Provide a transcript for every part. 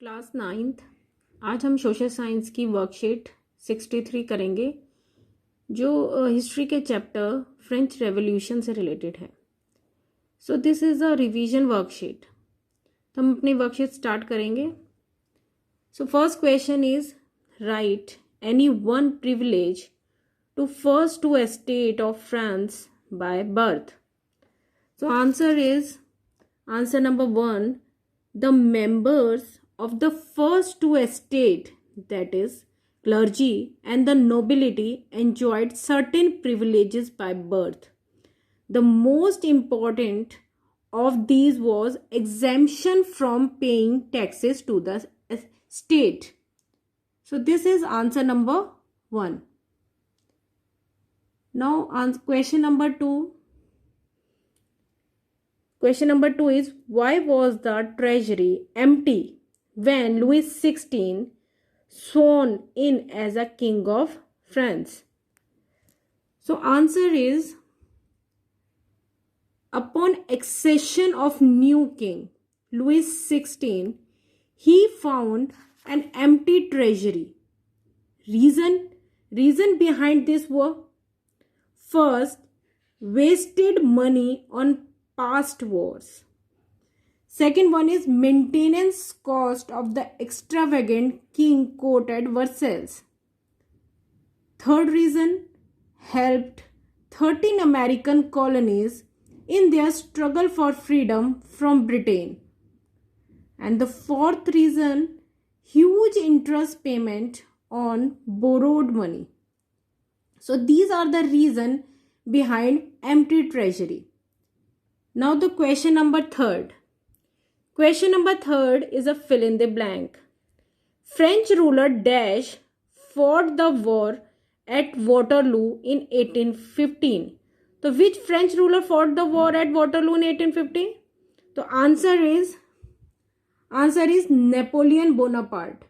Class 9th। आज हम social science की वर्कशीट 63 करेंगे जो हिस्ट्री के चैप्टर फ्रेंच रेवोल्यूशन से रिलेटेड है। So this is a revision worksheet. तो हम अपनी वर्कशीट स्टार्ट करेंगे। So first question is write any one privilege to first two estate of France by birth. So answer number 1, the members of the first two estate, that is clergy and the nobility, enjoyed certain privileges by birth. The most important of these was exemption from paying taxes to the state. So this is answer number 1. Now question number 2. Question number 2 is, why was the treasury empty when Louis XVI sworn in as a king of France? So answer is, upon accession of new king Louis XVI, he found an empty treasury. Reason behind this were, first, wasted money on past wars. Second one is maintenance cost of the extravagant king court at Versailles. Third reason, helped 13 American colonies in their struggle for freedom from Britain. And the fourth reason, huge interest payment on borrowed money. So these are the reason behind empty treasury. Now the question number 3rd. Question number 3rd is a fill in the blank. French ruler Dash fought the war at Waterloo in 1815. So which French ruler fought the war at Waterloo in 1815? The answer is Napoleon Bonaparte.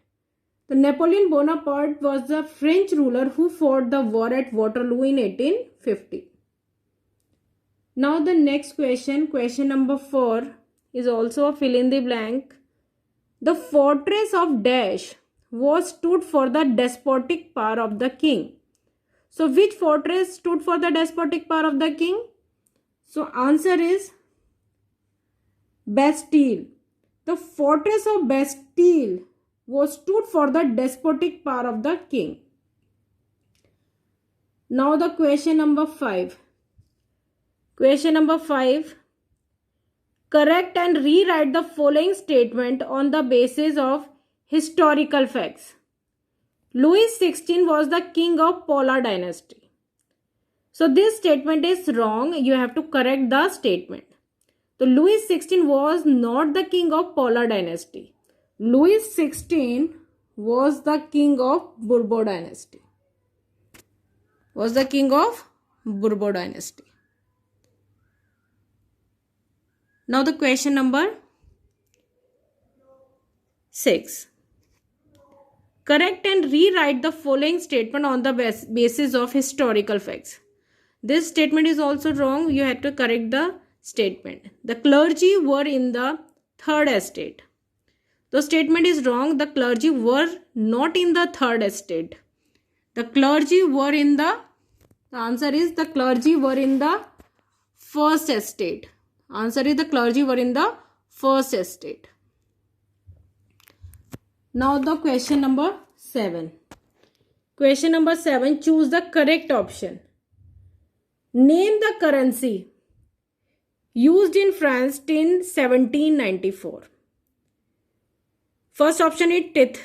So Napoleon Bonaparte was the French ruler who fought the war at Waterloo in 1815. Now the next question number 4 is also a fill in the blank. The fortress of Dash was stood for the despotic power of the king. So which fortress stood for the despotic power of the king? So answer is Bastille. The fortress of Bastille was stood for the despotic power of the king. Now the question number 5. Question number 5. Correct and rewrite the following statement on the basis of historical facts. Louis XVI was the king of Polar dynasty. So this statement is wrong. You have to correct the statement. So Louis XVI was not the king of Polar dynasty. Louis XVI was the king of Bourbon dynasty. Now the question number 6. Correct and rewrite the following statement on the basis of historical facts. This statement is also wrong. You have to correct the statement. The clergy were in the third estate. The statement is wrong. The clergy were not in the third estate. The clergy were in the answer is the clergy were in the first estate. Answer is the clergy were in the first estate. Now the question number 7. Question number 7. Choose the correct option. Name the currency used in France in 1794. First option is tithe.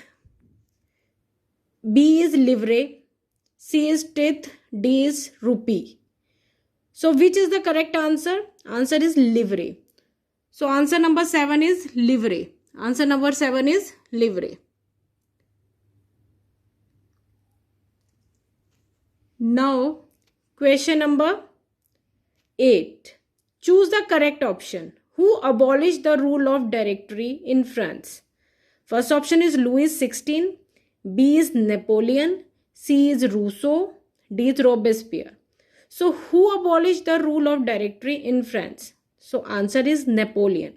B is livre. C is tithe. D is rupee. So which is the correct answer? Answer is livre. So answer number 7 is livre. Answer number 7 is livre. Now question number 8. Choose the correct option. Who abolished the rule of directory in France? First option is Louis XVI. B is Napoleon. C is Rousseau. D is Robespierre. So who abolished the rule of directory in France? So answer is Napoleon.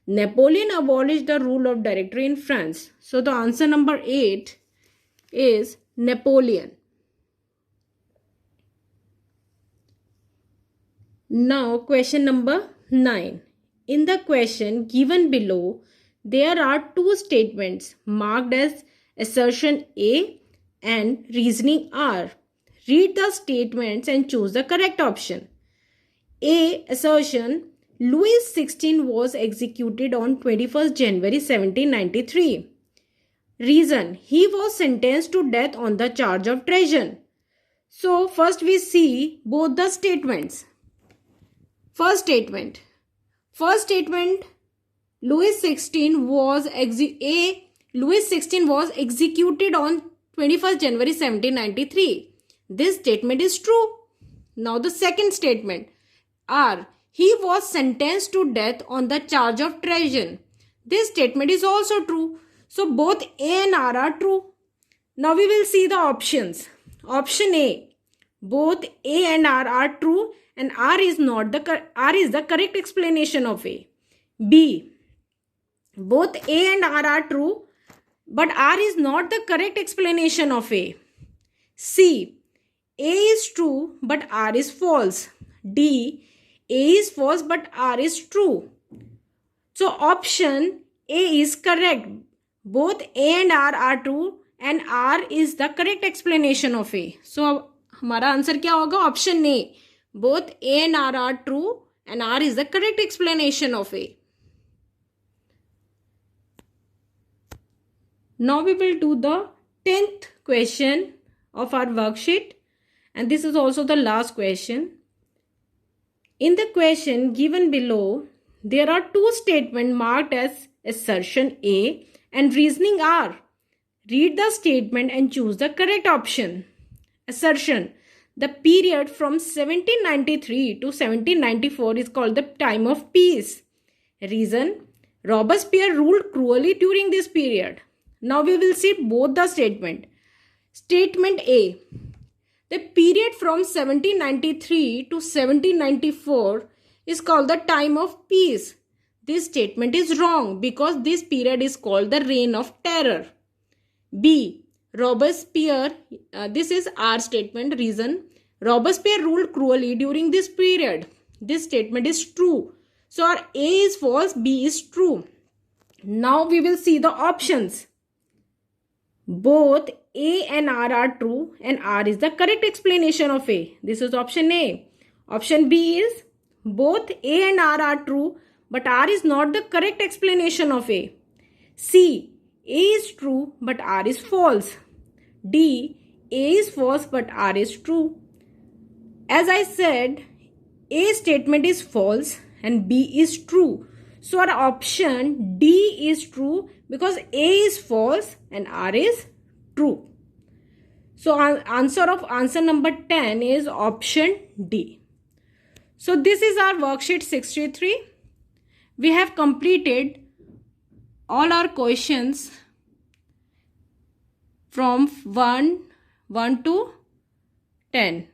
Napoleon abolished the rule of directory in France. So the answer number 8 is Napoleon. Now question number 9. In the question given below, there are two statements marked as assertion A and reasoning R. Read the statements and choose the correct option. A. Assertion: Louis XVI was executed on 21st January 1793. Reason: he was sentenced to death on the charge of treason. So first we see both the statements. First statement, Louis XVI was executed on 21st January 1793. This statement is true. Now the second statement, R. He was sentenced to death on the charge of treason. This statement is also true. So both A and R are true. Now we will see the options. Option A. Both A and R are true and R is the correct explanation of A. B. Both A and R are true but R is not the correct explanation of A. C. A is true but R is false. D. A is false but R is true. So option A is correct. Both A and R are true and R is the correct explanation of A. So हमारा answer क्या होगा? Option A. Both A and R are true and R is the correct explanation of A. Now we will do the 10th question of our worksheet, and this is also the last question. In the question given below, there are two statements marked as assertion A and reasoning R. Read the statement and choose the correct option. Assertion: the period from 1793 to 1794 is called the time of peace. Reason: Robespierre ruled cruelly during this period. Now we will see both the statement. Statement A: the period from 1793 to 1794 is called the time of peace. This statement is wrong because this period is called the reign of terror. B. Robespierre, this is our statement. Reason: Robespierre ruled cruelly during this period. This statement is true. So our A is false, B is true. Now we will see the options. Both A and R are true and R is the correct explanation of A. This is option A. Option B is both A and R are true but R is not the correct explanation of A. C. A is true but R is false. D. A is false but R is true. As I said, A statement is false and B is true. So our option D is true because A is false and R is true. So answer number 10 is option D. So this is our worksheet 63. We have completed all our questions from 1 to 10.